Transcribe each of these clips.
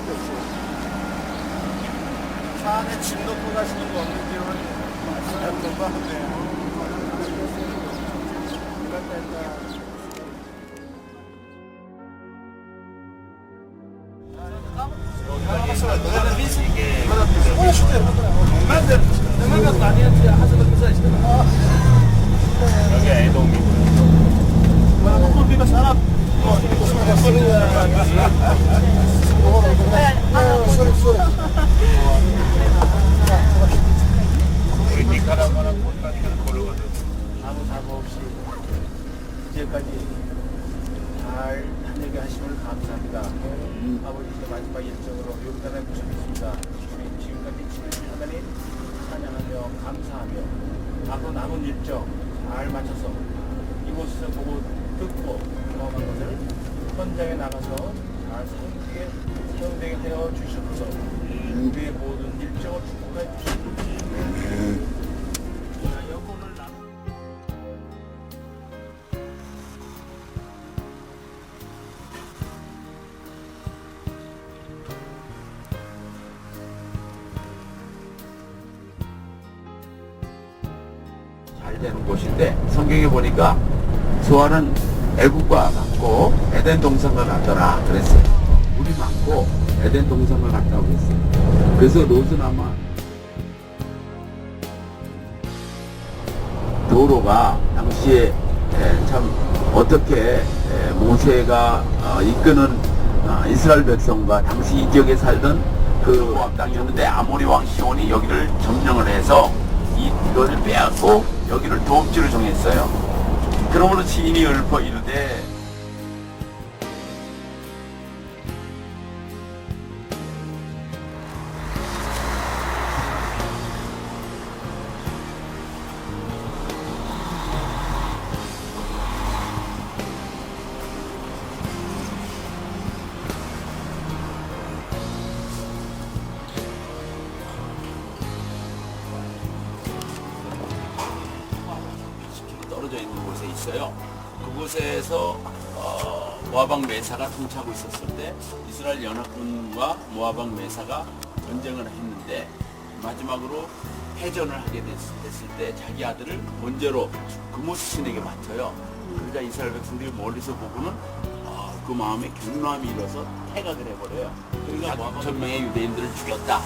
수밖에 없어요. 차 안에 짐 놓고 가시는 거 없는 기억은 몇번 하네요. 여기 애동이고. 우리 니카라과랑 콜라티를 고르거든. 아무 사고 없이 이제까지 잘 다니게 하심을 감사합니다. 아버지의 마지막 일정으로 요르단에 모셔겠습니다. 주님 지금까지 7일 하나님 찬양하며 감사하며 앞으로 남은 일정 잘 마쳐서 이곳에서 보고 듣고 경험한 것을 현장에 나가서 잘 사용되게 되어 주시옵소서. 우리의 모든 일정을 축복해 주시옵소서. 영혼을 잘 되는 곳인데 성경에 보니까 소아는 애국과 같고 에덴 동산과 같더라 그랬어요. 물이 많고 에덴 동산과 같다고 했어요. 그래서 롯은 아마 도로가 당시에 참 어떻게 모세가 이끄는 이스라엘 백성과 당시 이 지역에 살던 그 모압 땅이었는데 아모리 왕 시온이 여기를 점령을 해서 이거를 빼앗고 여기를 도읍지로 정했어요. 그러므로 지인이 읊어 이르되 떨어져 있는 곳에 있어요. 그곳에서 모아방 메사가 통치하고 있었을 때 이스라엘 연합군과 모아방 메사가 전쟁을 했는데 마지막으로 패전을 하게 됐을 때 자기 아들을 번제로 그모스신에게 맡아요. 그러자 이스라엘 백성들이 멀리서 보고는 그 마음에 경노함이 일어서 퇴각을 해버려요. 그러니까 6,000명의 유대인들을 죽였다.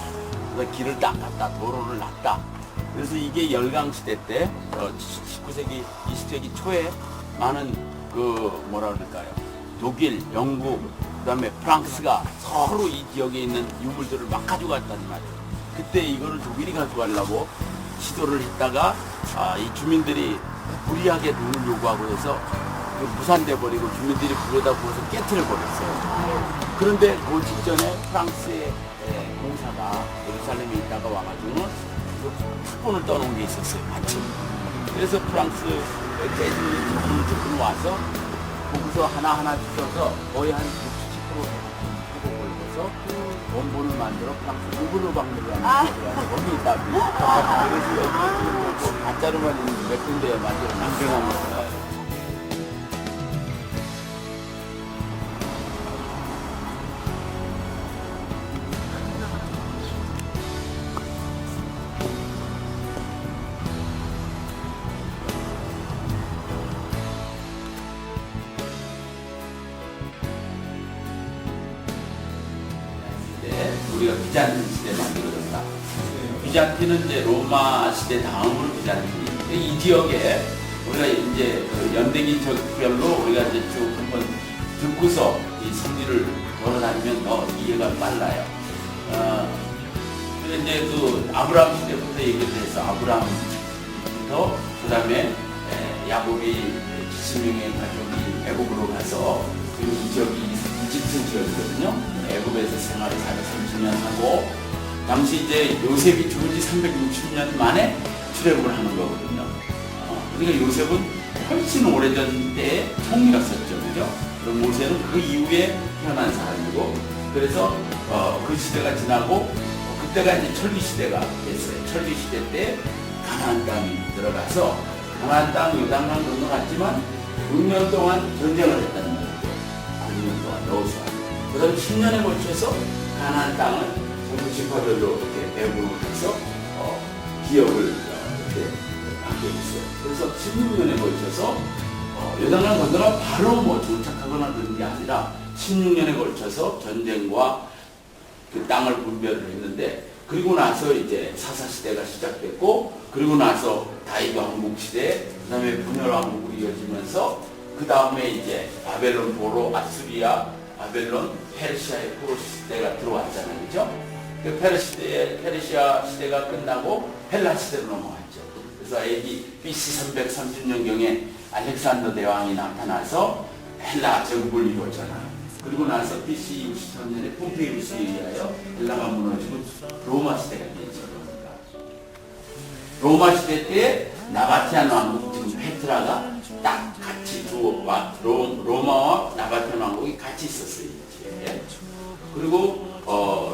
그래서 길을 닦았다. 도로를 놨다. 그래서 이게 열강시대 때 19세기, 20세기 초에 많은 뭐라 그럴까요? 독일, 영국, 그 다음에 프랑스가 서로 이 지역에 있는 유물들을 막 가져갔단 말이에요. 그때 이거를 독일이 가져가려고 시도를 했다가 이 주민들이 무리하게 돈을 요구하고 해서 무산돼 버리고 주민들이 불에다 부어서 깨트려 버렸어요. 그런데 그 직전에 프랑스의 공사가 예루살렘에 있다가 와가지고 특본을 떠놓은 게 있었어요. 마침. 그래서 프랑스에 깨진 부분을 조금 와서 거기서 하나하나 주셔서 거의 한 60% 회복 걸려서 원본을 만들어 프랑스 루브르 박물관을 거기 있다. 그래서 여기 가짜로만 있는 몇 군데에 만들어 남겨놓은 거예요. 우리가 비잔틴 시대에 만들어졌다. 비잔틴은 이제 로마 시대 다음으로 비잔틴이. 이 지역에 우리가 이제 그 연대기별로 우리가 이제 쭉 한번 듣고서 이 승리를 돌아다니면 더 이해가 빨라요. 그래서 이제 그 아브라함 시대부터 얘기를 해서 아브라함부터 그 다음에 야곱이 70명의 가족이 애굽으로 가서 그리고 이 지역이 이집트 지역이거든요. 애굽에서 생활을 430년 하고 당시 이제 요셉이 죽은 지 360년 만에 출애굽을 하는 거거든요. 그러니까 요셉은 훨씬 오래전 때에 총리가 썼죠. 그죠? 그럼 모세는 그 이후에 태어난 사람이고 그래서 그 시대가 지나고 그때가 이제 철기 시대가 됐어요. 철기 시대 때 가나안 땅이 들어가서 가나안 땅 요단강 건너갔지만 6년 동안 전쟁을 했다는 거예요. 6년 동안 여호수아. 그 다음에 10년에 걸쳐서 가나안 땅을 전부 지파별로 이렇게 배분해서 기업을 이렇게 하게 됐어요. 그래서 16년에 걸쳐서 요단강 건너가 바로 뭐 정착하거나 그런 게 아니라 16년에 걸쳐서 전쟁과 그 땅을 분별을 했는데, 그리고 나서 이제 사사시대가 시작됐고, 그리고 나서 다윗 왕국 시대, 그 다음에 분열 왕국으로 이어지면서, 그 다음에 이제 바벨론 보로 아수리아, 바벨론, 페르시아의 포로 시대가 들어왔잖아요. 그죠? 그 페르시아 시대가 끝나고 헬라 시대로 넘어갔죠. 그래서 AD BC 330년경에 알렉산더 대왕이 나타나서 헬라 제국을 이루었잖아요. 그리고 나서 BC 63년에 폼페이우스에 의하여 헬라가 무너지고 로마 시대가 되죠. 로마 시대 때 나바티안 왕국, 지금 페트라가 딱 같이 로마와 나바티안 왕국이 같이 있었어요. 이제. 그리고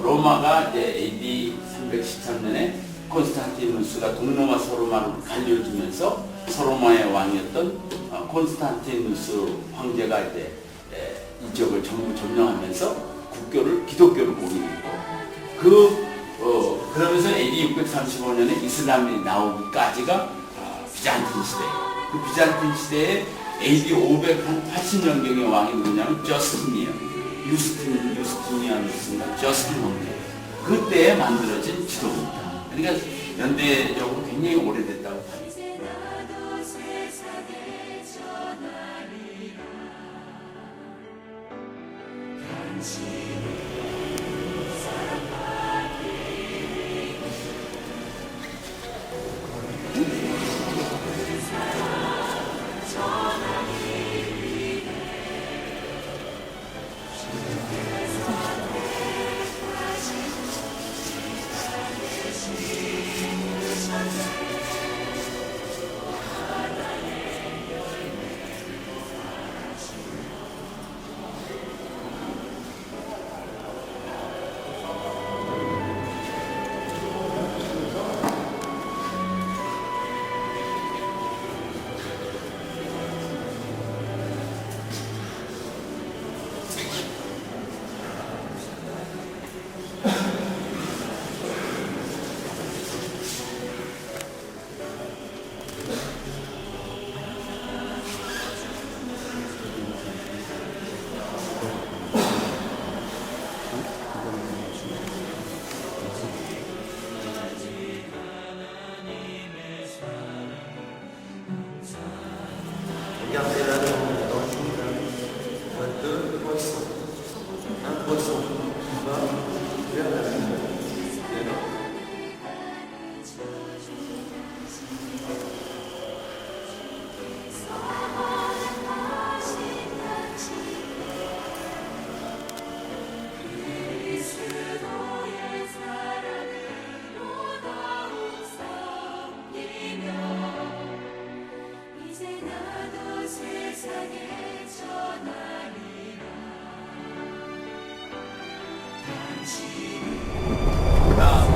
로마가 이제 AD 313년에 콘스탄티누스가 동로마 소로마를 갈려주면서 소로마의 왕이었던 콘스탄티누스 황제가 이제 이 지역을 전부 점령하면서 국교를 기독교로 공인했고, 그러면서 AD 635년에 이슬람이 나오기까지가 비잔틴 시대예요. 그 비잔틴 시대에 AD 580년경의 왕이 누구냐면 유스티니아누스인가 저스틴 왕제. 그때에 만들어진 지도입니다. 그러니까 연대적으로 굉장히 오래됐다고 봐요.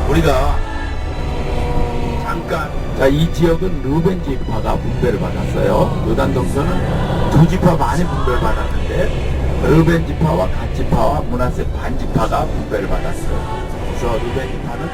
우리가 잠깐 이 지역은 르벤 지파가 분배를 받았어요. 요단 동서는 두 지파 많이 분배를 받았는데 르벤 지파와 갓 지파와 므낫세 반 지파가 분배를 받았어요. 그래서 르벤 지파는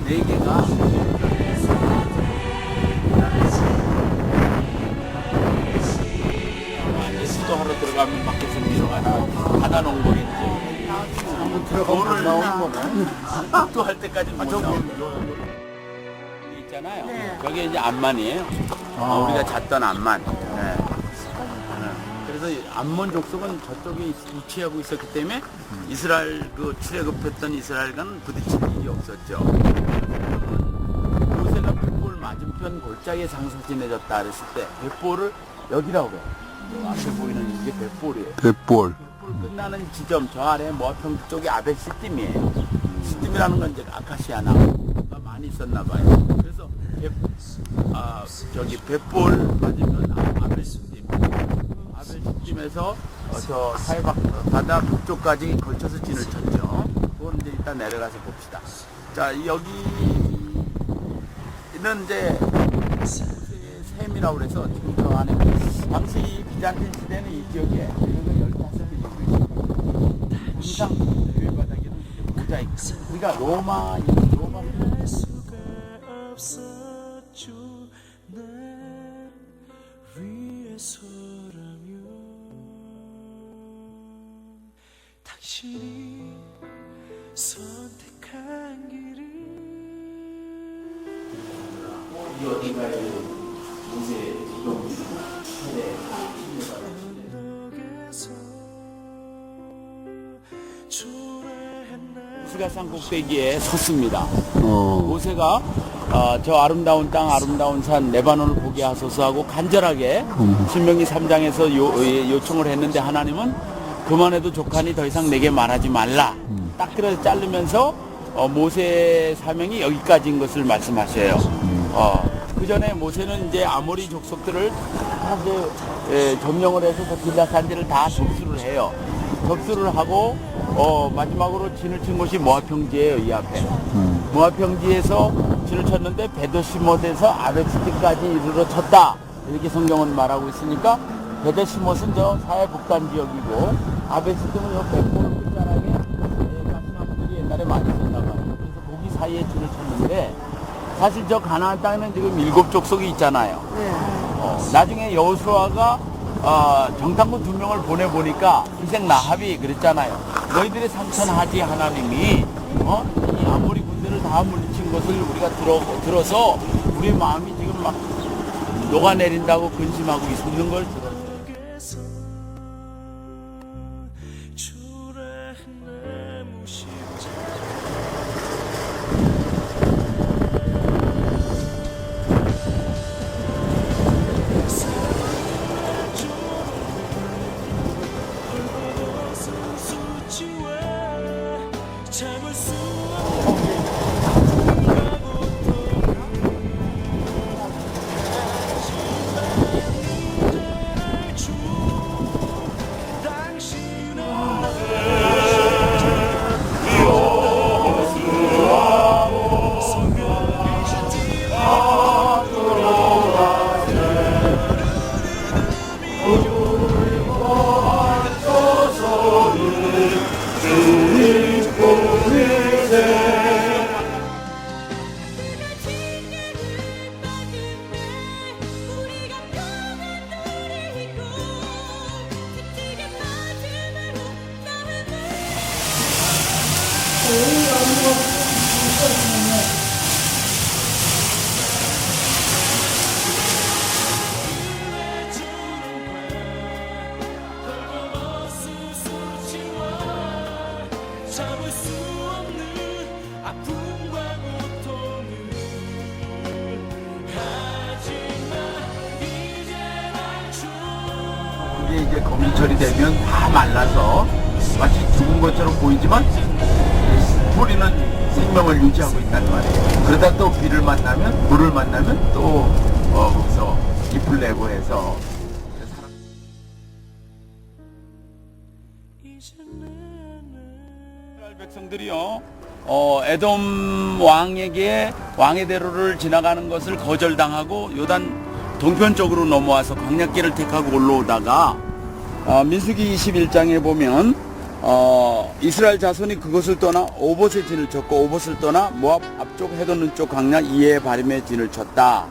네 개가 수도하러 들어가면 밖에서 밀어가지고 바다 농골인데 한번 들어가면 나오는 거네. 또 할 때까지 못 나오고 있잖아요. 네. 저게 이제 암만이에요. 우리가 잤던 암만. 네. 그래서 암몬 족속은 저쪽에 위치하고 있었기 때문에 이스라엘 그 출애굽했던 이스라엘과는 부딪힐 일이 없었죠. 요새가 벳볼 맞은편 골짜기에 장사 지내졌다 그랬을 때 벳볼을 여기라고 그래요. 앞에 보이는 이게 벳볼이에요. 갯볼. 벳볼 끝나는 지점 저 아래 모아평 쪽이 아벳 시딤이에요. 시딤이라는 건 이제 아카시아 나무가 많이 많이 있었나 봐요. 그래서 뱃볼 맞으면 아벨심에서 저 사해바다 북쪽까지 걸쳐서 진을 쳤죠. 그건 이제 일단 내려가서 봅시다. 자, 여기는 이제 샘이라고 그래서 지금 저 안에 당시 비잔틴 시대는 이 지역에 이런 거 15개 정도 있어요. 항상 그 바닥에는 모자이크. 우리가 로마 알 수가 없었죠. 날 위해서라면 당신이 선택한 길을 이 어딘가에 모세 이동 언덕에서 초라한 날 모세가 산 꼭대기에 섰습니다. 모세가 저 아름다운 땅, 아름다운 산 레바논을 보게 하소서 하고 간절하게 신명기 3장에서 요청을 했는데 하나님은 그만해도 족하니 더 이상 내게 말하지 말라. 딱 그래서 자르면서 모세 사명이 여기까지인 것을 말씀하셔요. 그 전에 모세는 이제 아모리 족속들을 다 이제 점령을 해서 그 길라산지를 다 접수를 해요. 접수를 하고 마지막으로 진을 친 곳이 모압 평지예요. 이 앞에 모압 평지에서 진을 쳤는데 베더시못에서 아베스티까지 이르러 쳤다. 이렇게 성경은 말하고 있으니까 베더시못은 저 사해 북단 지역이고 아베스티는 요 백골 끝자락에 가시나무들이 옛날에 많이 썼나 봐요. 그래서 거기 사이에 진을 쳤는데 사실 저 가나안 땅에는 지금 7족속이 있잖아요. 나중에 여호수아가 정탐꾼 2명을 보내보니까 희생 라합이 그랬잖아요. 너희들의 삼천하지 하나님이 이 아모리 군대를 다 물리친 것을 우리가 들어서 우리 마음이 지금 막 녹아내린다고 근심하고 있는 걸 들었어요. 속에서 초라한 나무 십자가 헐벗은 수치와 참을 수 없는 참을 수 없는 아픔과 고통을 하지만 이제 날 이게 이제 거미철이 되면 다 말라서 마치 죽은 것처럼 보이지만 뿌리는 생명을 유지하고 있다는 말이에요. 그러다 또 비를 만나면 물을 만나면 또 거기서 잎을 내고 해서 이스라엘 백성들이요 에돔 왕에게 왕의 대로를 지나가는 것을 거절당하고 요단 동편 쪽으로 넘어와서 광야길을 택하고 올라오다가 민수기 21장에 보면 이스라엘 자손이 그것을 떠나 오봇의 진을 쳤고 오봇을 떠나 모압 앞쪽 해돋는 쪽 광야 이에 바림의 진을 쳤다.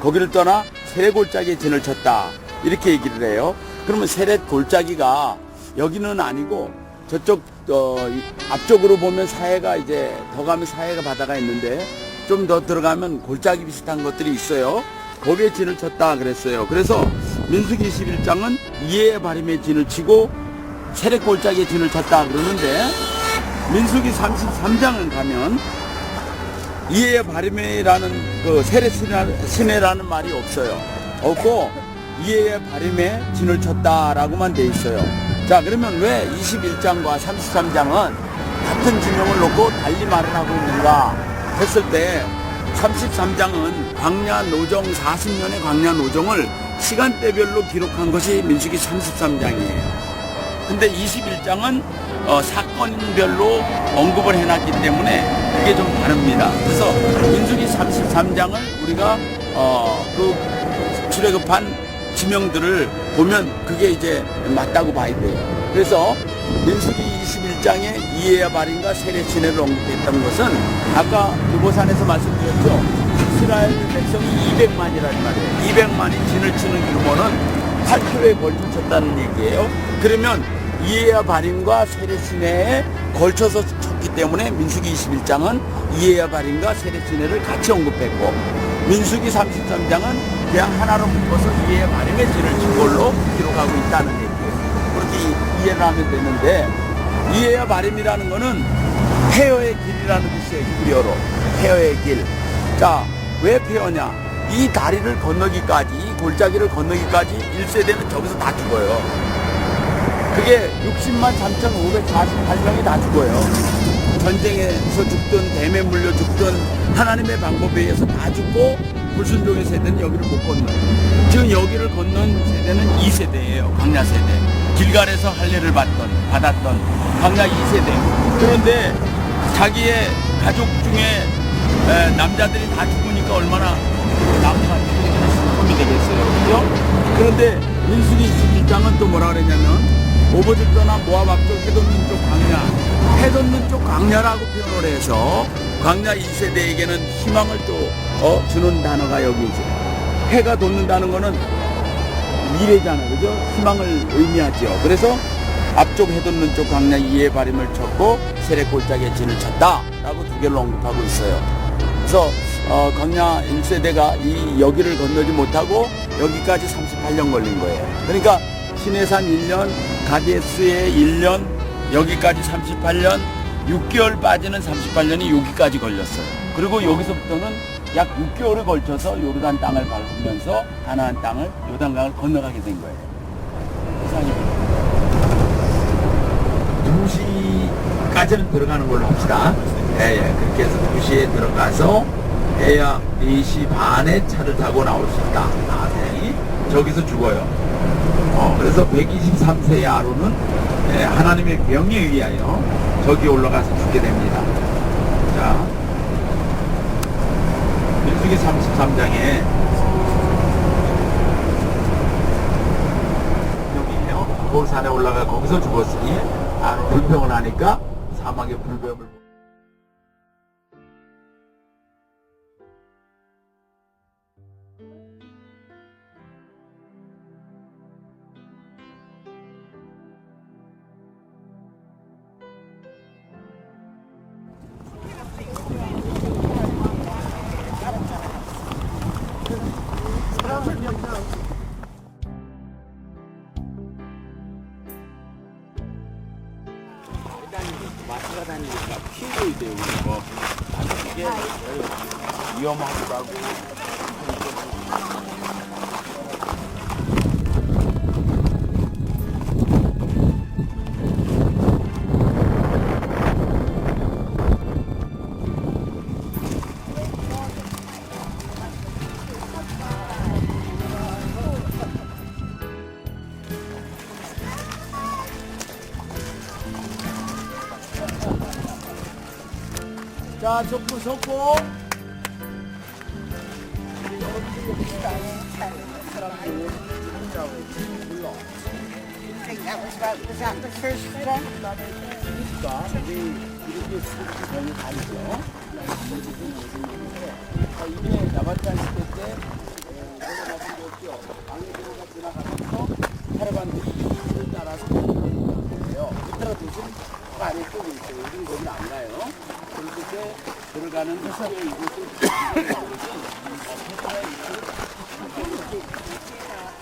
거기를 떠나 세렛 골짜기의 진을 쳤다. 이렇게 얘기를 해요. 그러면 세렛 골짜기가 여기는 아니고 저쪽 앞쪽으로 보면 사해가 이제 더 가면 사해가 바다가 있는데 좀 더 들어가면 골짜기 비슷한 것들이 있어요. 거기에 진을 쳤다 그랬어요. 그래서 민수기 21장은 이에 바림의 진을 치고 세렛 골짜기에 진을 쳤다 그러는데 민수기 33장을 가면 이에 바림이라는 그 세렛 시내라는 말이 없어요. 없고 이에 바림에 진을 쳤다라고만 돼 있어요. 자, 그러면 왜 21장과 33장은 같은 지명을 놓고 달리 말을 하고 있는가 했을 때 33장은 광야 노정 40년의 광야 노정을 시간대별로 기록한 것이 민수기 33장이에요. 근데 21장은 사건별로 언급을 해놨기 때문에 그게 좀 다릅니다. 그래서 민수기 33장을 우리가 그 출애굽한 지명들을 보면 그게 이제 맞다고 봐야 돼요. 그래서 민수기 21장에 이에야 바림과 세례 지내를 언급했던 것은 아까 두보산에서 말씀드렸죠. 이스라엘 백성이 200만이라는 말이에요. 200만이 진을 치는 규모는 8km에 걸쳐 쳤다는 얘기예요. 그러면 이에야 바림과 세례 지내에 걸쳐서 쳤기 때문에 민수기 21장은 이에야 바림과 세례 지내를 같이 언급했고, 민수기 33장은 그냥 하나로 묶어서 이에야 바림의 진을 친 걸로 기록하고 있다는 얘기예요. 그렇게 이해를 하면 되는데, 이에야 바림이라는 거는 폐허의 길이라는 뜻이에요. 히브리어로 폐허의 길. 자, 왜 폐허냐? 이 다리를 건너기까지, 이 골짜기를 건너기까지 1세대는 저기서 다 죽어요. 그게 60만 3,548명이 다 죽어요. 전쟁에서 죽든 뱀에 물려 죽든 하나님의 방법에 의해서 다 죽고, 불순종의 세대는 여기를 못 건너요. 지금 여기를 건넌 세대는 2세대예요. 광야 세대. 길갈에서 할례를 받았던 광야 2세대. 그런데 자기의 가족 중에 남자들이 다 죽으니까 얼마나 나무가 슬픔이 되겠어요. 그죠? 그런데 민수기 21장은 또 뭐라 그랬냐면, 오버집도나 모압 앞쪽 해돋는 쪽 광야, 해돋는 쪽 광야라고 표현을 해서 광야 2세대에게는 희망을 또 주는 단어가 여기 있어요. 해가 돋는다는 거는 미래잖아요. 그죠? 희망을 의미하죠. 그래서 앞쪽 해돋는 쪽 광야 이에 바림을 쳤고 세례 골짜기에 진을 쳤다라고 두 개를 언급하고 있어요. 그래서 광야 1세대가 여기를 건너지 못하고 여기까지 38년 걸린 거예요. 그러니까 시내산 1년, 가데스에 1년, 여기까지 38년, 6개월 빠지는 38년이 여기까지 걸렸어요. 그리고 여기서부터는 약 6개월에 걸쳐서 요르단 땅을 밟으면서 가나안 땅을, 요단강을 건너가게 된 거예요. 이상입니다. 2시까지는 들어가는 걸로 합시다. 예, 그렇게 해서 2시에 들어가서 해야 4시 반에 차를 타고 나올 수 있다. 나중에 저기서 죽어요. 그래서 123세의 아론은 하나님의 명에 의하여 저기 올라가서 죽게 됩니다. 자, 민수기 33장에 여기에요. 그 산에 올라가 거기서 죽었으니 아론 불평을 하니까 사막의 불뱀을 마트가 다니니까 피해야 돼요. 이거 이게 위험하기도 하고. 자, 속고. think was that the first one? 그러니까 이렇게 수준이 다르죠. 이게 나발잔 시대 때 내가 말씀드렸죠. 왕들가 지나가면서 카라반들이 이를 따라서 들어가는 거예요. 밑으로 대신 그 안에 쪽에 있어요. 요즘 거긴 안 가요. 그렇게 들어가는 시대에 이곳을 두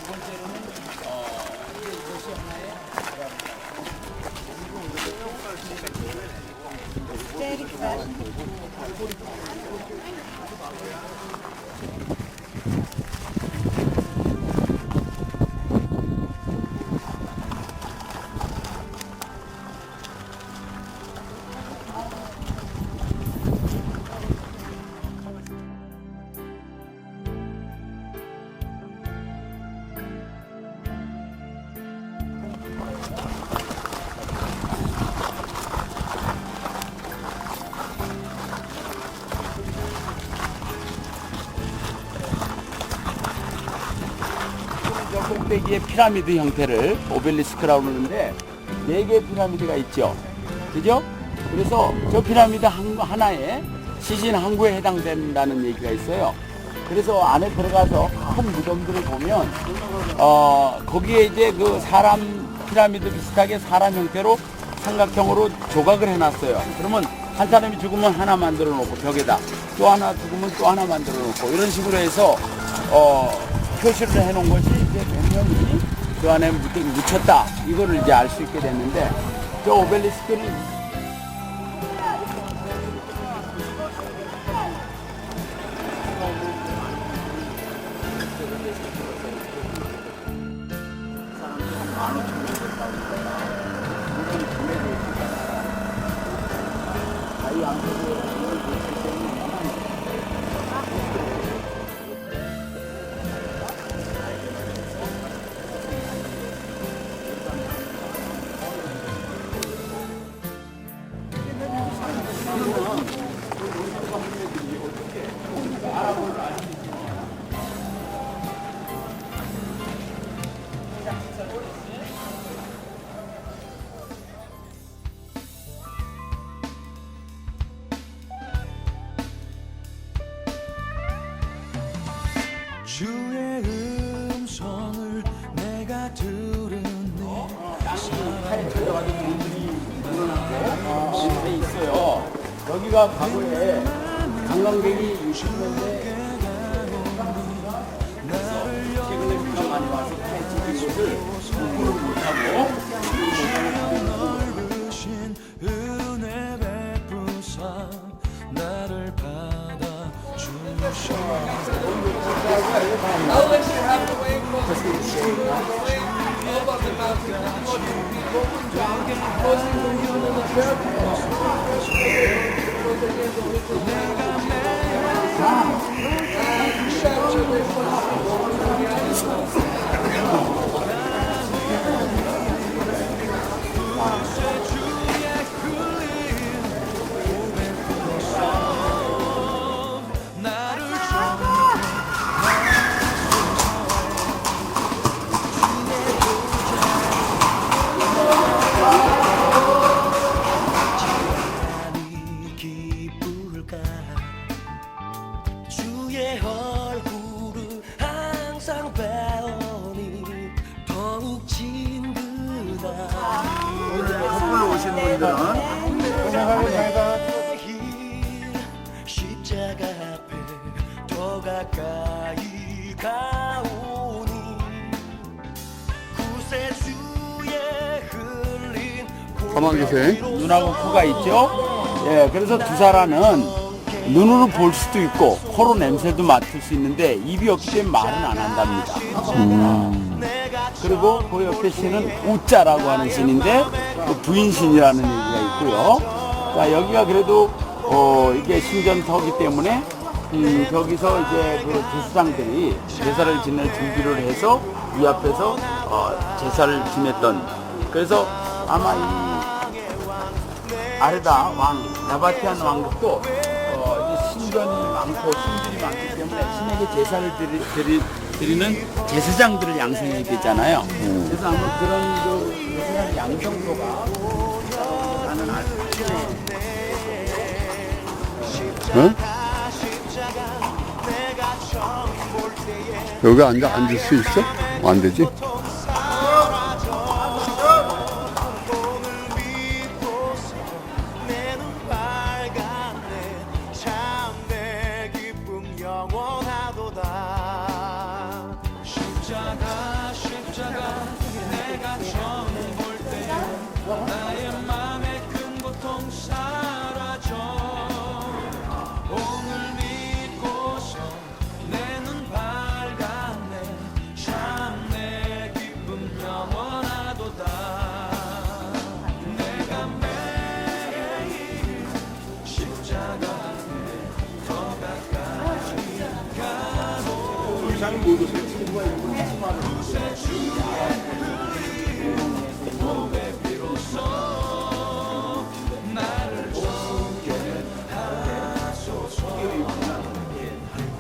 번째로는 이것이 하나의 꼭대기에 피라미드 형태를 오벨리스크라고 그러는데 4개의 피라미드가 있죠. 그죠? 그래서 저 피라미드 하나에 시신 한 구에 해당된다는 얘기가 있어요. 그래서 안에 들어가서 큰 무덤들을 보면 거기에 이제 그 사람 피라미드 비슷하게 사람 형태로 삼각형으로 조각을 해놨어요. 그러면 한 사람이 죽으면 하나 만들어 놓고 벽에다 또 하나 죽으면 또 하나 만들어 놓고 이런 식으로 해서 표시를 해놓은 것이 이제 몇 명이 그 안에 묻혔다 이거를 이제 알 수 있게 됐는데 저 오벨리스크는 주의 음성을 내가 들으니 돼 있어요. 여기가 과거에 관광객이 60년대 최근에 비가 많이 와서 해치기 곳을 공부를 못하고 넓으신 은혜 베푸사 나를 받아 주시오. 주의 얼굴을 항상 배우니 더욱 진그다. 거꾸로 오신 분들은 십자가 앞에 더 가까이 가오니 구세주의 흘린 가만 계세요. 눈하고 코가 있죠. 예, 그래서 두 사람은 눈으로 볼 수도 있고 코로 냄새도 맡을 수 있는데 입이 없기 때문에 말은 안 한답니다. 그리고 그 옆에 신은 우자라고 하는 신인데 그 부인신이라는 얘기가 있고요. 자, 여기가 그래도 이게 신전터기 때문에 저기서 이제 그 제사장들이 제사를 지낼 준비를 해서 이 앞에서 제사를 지냈던, 그래서 아마 이 아르다 왕, 나바티안 왕국도 이제 신전이 많고 신들이 많기 때문에 신에게 제사를 드리는 제사장들을 양성해야 되잖아요. 그래서 아마 그런 그 제사장 양성소가 나는 응? 여기 앉을 수 있어? 안 되지? 십자가 내가 처음 볼 때 나의 맘에 큰 고통 사라져. 오늘 믿고서 내 눈 밝았네. 참 내 기쁨 영원하도다. 내가 매일 십자가 더 가까이 가고 나를 좋게 하소서.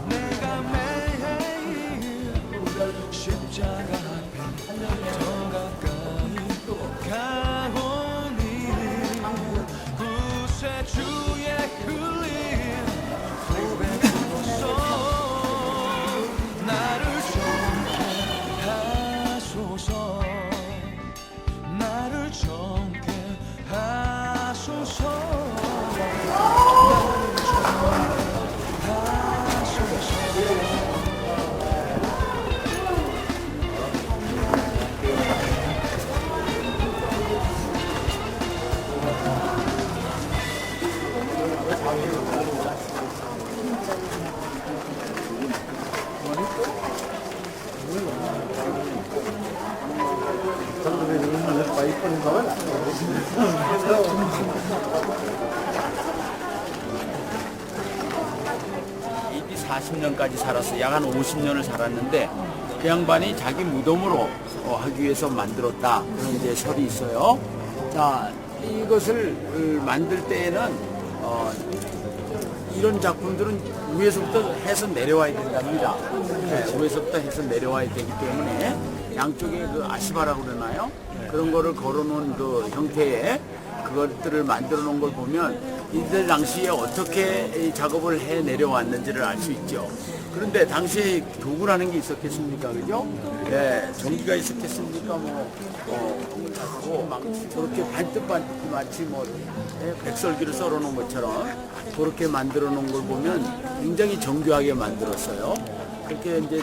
내가 매일 십자가 AD 40년까지 살았어요. 약 한 50년을 살았는데 그 양반이 자기 무덤으로 하기 위해서 만들었다. 그런 이제 설이 있어요. 자, 이것을 만들 때에는 이런 작품들은 위에서부터 해서 내려와야 된답니다. 네, 위에서부터 해서 내려와야 되기 때문에 양쪽에 그 아시바라고 그러나요? 그런 거를 걸어놓은 그 형태의 그것들을 만들어 놓은 걸 보면 이들 당시에 어떻게 이 작업을 해 내려왔는지를 알 수 있죠. 그런데 당시에 도구라는 게 있었겠습니까? 그죠? 예, 전기가 있었겠습니까? 막 저렇게 반듯반듯 마치 백설기를 썰어 놓은 것처럼 그렇게 만들어 놓은 걸 보면 굉장히 정교하게 만들었어요. 그렇게 이제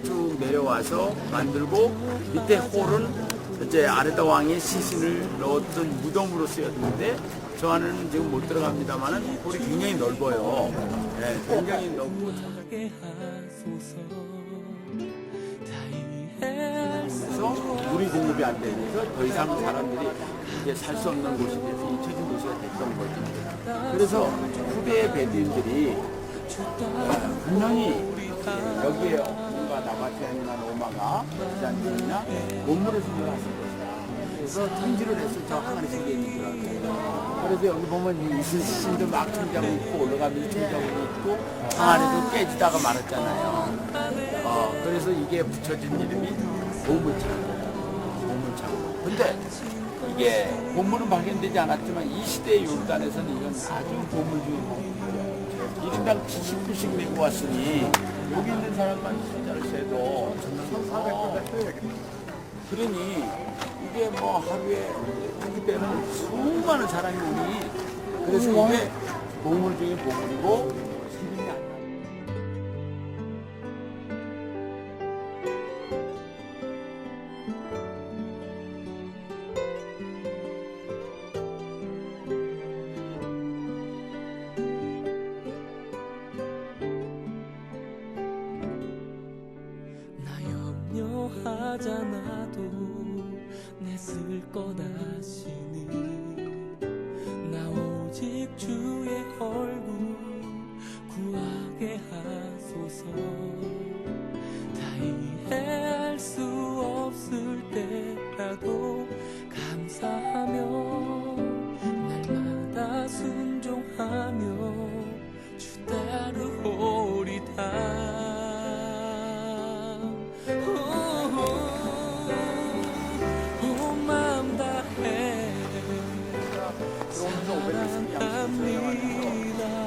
쭉 내려와서 만들고 밑에 홀은 이제 아르다 왕의 시신을 넣었던 무덤으로 쓰였는데 저 안에는 지금 못 들어갑니다만은 홀이 굉장히 넓어요. 네, 굉장히 넓고 그래서 물이 공급이 안 되면서 더 이상 사람들이 이제 살 수 없는 곳이 돼서 잊혀진 도시가 됐던 거죠. 그래서 후대의 베두인들이 분명히 여기에 뭔가 나바티안이나 로마가 비잔틴이나 몸무를 생각했을 것이다. 그래서 탐지를 해서 저 항아리 속에 있는 줄 알았어요. 그래서 여기 보면 이 이슬신도 막 천장이 있고 올라가면 천장이 있고 항아리도 깨지다가 말았잖아요. 그래서 이게 붙여진 이름이 보물창고. 근데 이게 보물은 발견되지 않았지만 이 시대의 요르단에서는 이건 아주 보물 중에 보물이죠. 1인당 70불씩 내고 왔으니 여기 있는 사람만 숫자를 세도 1,400불 그러니 이게 뭐 하루에 하기 때는 수많은 사람이 오니 그래서 이게 보물 중에 보물이고 세금이 안 나요. 염려하잖아도 내 쓸 거다시니 나 오직 주의 얼굴 구하게 하소서 다 이해할 수 없을 때라도 감사하며 날마다 순종하며 주 따르오리다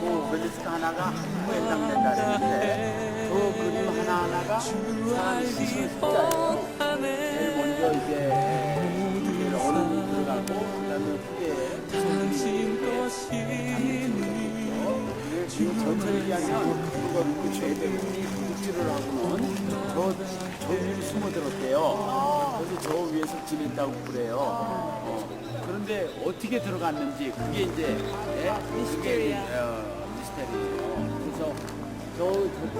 오벨리스크 하나가 한국에 해당된다 그랬는데 그 그림 하나하나가 사람 시신의 숫자예요. 제일 먼저 이제 어른이 들어가고 그 다음에 후에 지금 전체를 얘기하면 그거 죄대군이 국지를 하고는 저 위로 숨어들었대요. 그래서 저 위에서 지냈다고 그래요. 그런데 어떻게 들어갔는지 그게 이제 미스테리예요. 그래서 저쪽으로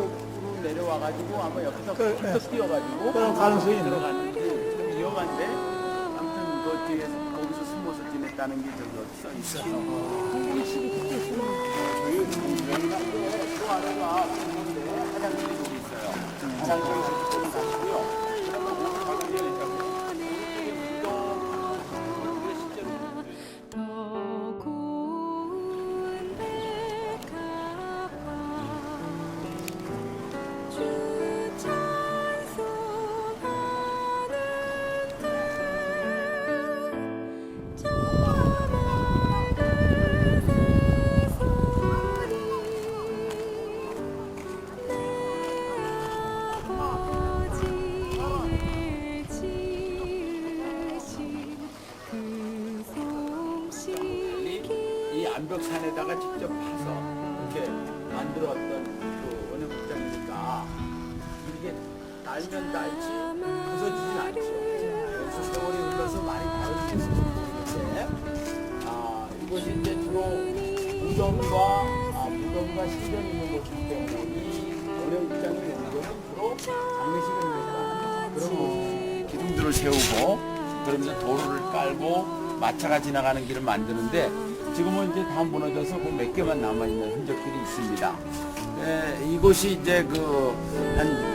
내려와가지고 아마 여기서 뚝 뛰어가지고 그런 가능성이 들어갔는지 좀 위험한데 아무튼 그 뒤에서 거기서 숨어서 지냈다는 게 저기 써 있어요. 저희 명당에 그 아래가 화장실이 여기 있어요. 화장실이 저쪽으로 가시고요. 암벽산에다가 직접 파서 이렇게 만들어왔던 그 원형극장이니까 이렇게 날면 날지 부서지진 않죠. 그래서 세월이 흘러서 많이 다르겠을 모르겠는데 이것이 이제 주로 무덤과 신전이 있는 곳이기 때문에 이 원형극장의 용도는 주로 장례식을 위해서 그런 곳이 기둥들을 세우고 그러면서 도로를 깔고 마차가 지나가는 길을 만드는데 지금은 이제 다 무너져서 그 몇 개만 남아있는 흔적들이 있습니다. 이곳이 이제 한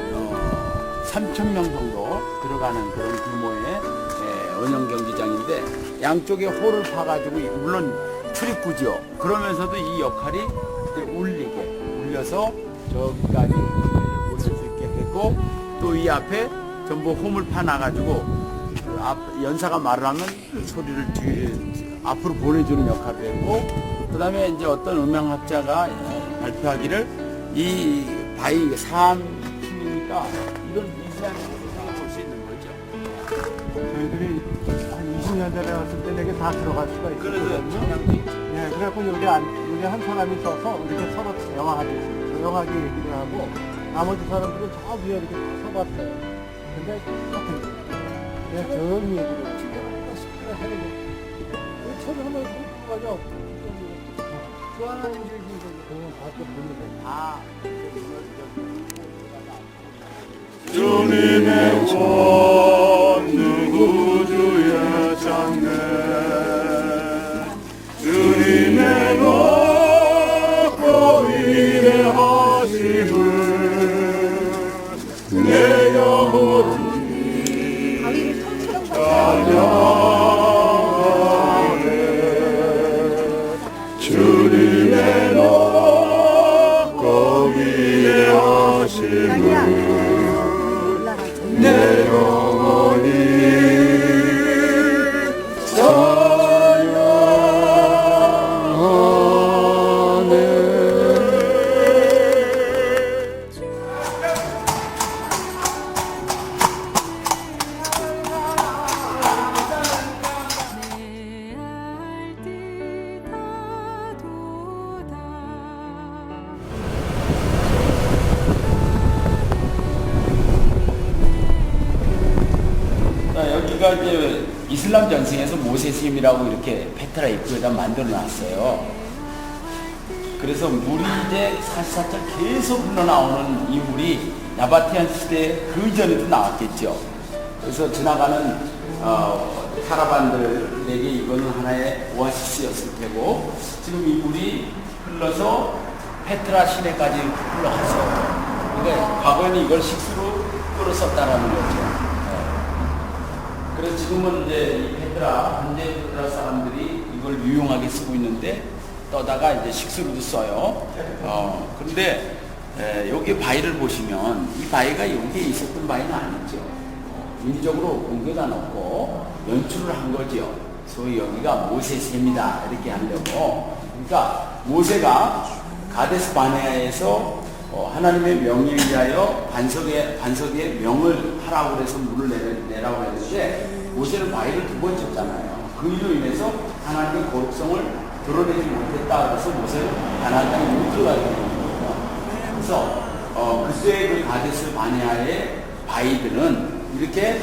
3,000명 정도 들어가는 그런 규모의 원형 경기장인데 양쪽에 홀을 파가지고 물론 출입구죠. 그러면서도 이 역할이 울려서 저기까지 오실 수 있게 했고 또 이 앞에 전부 홈을 파놔가지고 연사가 말을 하면 소리를 앞으로 보내주는 역할을 했고 그 다음에 이제 어떤 음향학자가 발표하기를 이 바위 3층이니까 이런 미세한 볼 수 있는 거죠. 저희들이 한 20년 전에 왔을 때 여기 다 들어갈 수가 있어요. 그래서 예, 그래갖고 여기 한 사람이 서서 이렇게 서로 조용하게 얘기를 하고 나머지 사람들은 저 위에 이렇게 다 서봤어요. 근데 똑같은 거예요. 그냥 조용히 얘기를 하는 거예요. 처리 한번 해보죠. 좋아하는 음식이 그냥 밖에 보면 다 주님의 권능 우주의 장래 주님의 높고 위대하심을 내 영혼이 찬양하네 주님의 높고 위대하심을 내 영혼이 내 알뜰 다도다 여기가 이제 이슬람 전승에서 모세 스님이라고 이렇게 페트라 입구에다 만들어 놨어요. 그래서 물이 이제 사시사철 계속 흘러나오는 이 물이 나바티안 시대 그 전에도 나왔겠죠. 그래서 지나가는 카라반들에게 이거는 하나의 오아시스였을 테고 지금 이 물이 흘러서 페트라 시내까지 흘러갔어요. 그러니까 과거에는 이걸 식수로 끌었었다라는 거죠. 그래서 지금은 이제 이 페트라, 현재 페트라 사람들이 이걸 유용하게 쓰고 있는데 떠다가 이제 식수로도 써요. 그런데 여기 바위를 보시면 이 바위가 여기에 있었던 바위는 아니죠. 인위적으로 옮겨다 놓고 연출을 한 거죠. 소위 여기가 모세샘이다 이렇게 하려고. 그러니까 모세가 가데스 바네아에서 하나님의 명령에 의하여 반석에 명을 하라고 그래서 물을 내라고 했는데 모세는 바위를 2번 쳤잖아요. 그 일로 인해서 하나님의 거룩성을 드러내지 못했다 그래서 모세는 가나안 땅에 못 들어가게 된 거예요. 그래서 그때 그 가데스 바네아의 바위들은 이렇게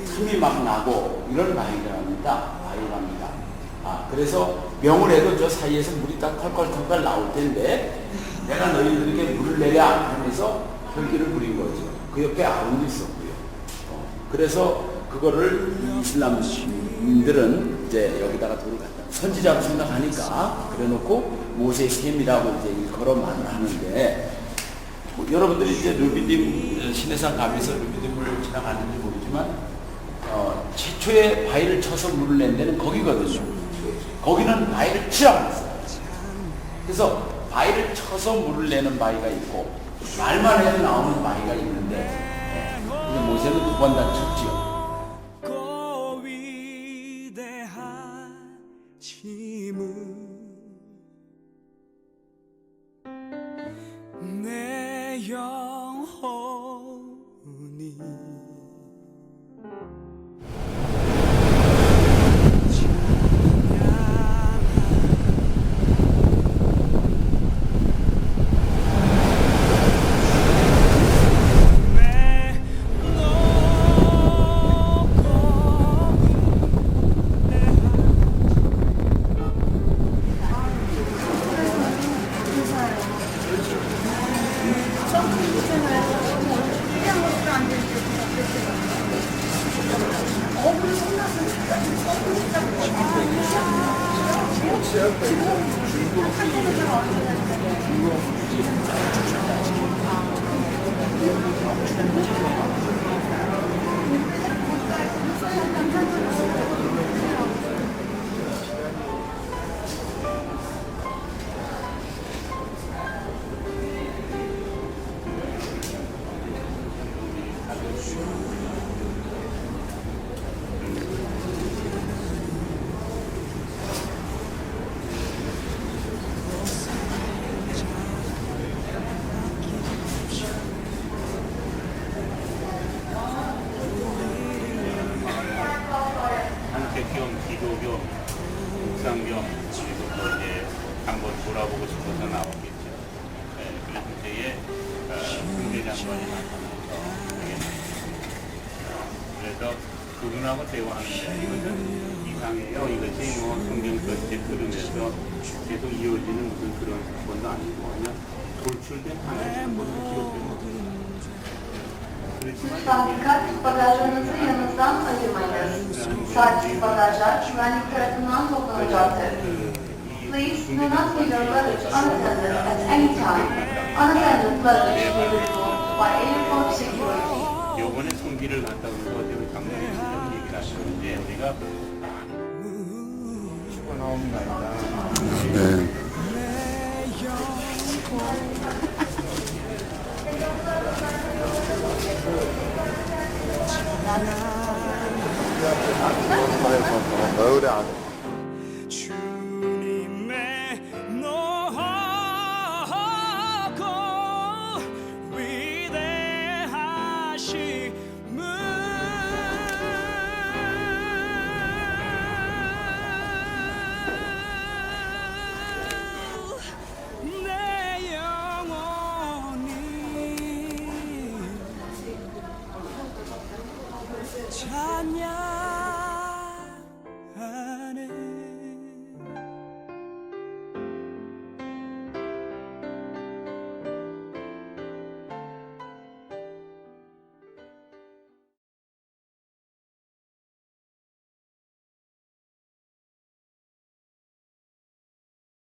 틈이 막 나고 이런 바위랍니다. 그래서 명을 해도 저 사이에서 물이 딱 털털털 나올 텐데 내가 너희들에게 물을 내랴 하면서 혈기를 부린 거죠. 그 옆에 아론도 있었고요. 그래서 그거를 이슬람인들은 이제 여기다가 돌을 갖다 선지자로 생각하니까 그래놓고 모세의 셈이라고 이제 걸어 말을 하는데 여러분들이 이제 르비딤 시내산 가면서 르비딤을 지나가는지 모르지만 최초의 바위를 쳐서 물을 낸 데는 거기거든요. 거기는 바위를 치라고 했어요. 그래서 바위를 쳐서 물을 내는 바위가 있고 말만 해도 나오는 바위가 있는데 근데 모세는 2번 다 쳤지요. 고 위대한 힘은 내 영혼이 한태경 기도교 묵상교 그리고 또 이제 한번 돌아보고 싶어서 나오겠죠. 네, 그래서 그때에 승대 장관이 나타나서 그래서 그분하고 대화하는데 이것은 이상해요. 이것이 뭐 성경 전체 흐름에서 계속 이어지는 무슨 그런 사건도 아니고 그냥 돌출된 하나의 사건으로 기록된 Lütfen dikkat, bagajlarınızı yanınızdan ayırmayınız. Sahipsiz bagajlar güvenlik tarafından toplanacaktır. Please do not leave your luggage unattended at any time. Unattended luggage will be removed by airport security. 요번에 성기를 갔다 오면서 어제 장관님 이런 얘기를 하시는데 우리가 치고 나오는 날이다. 네. 노을에 안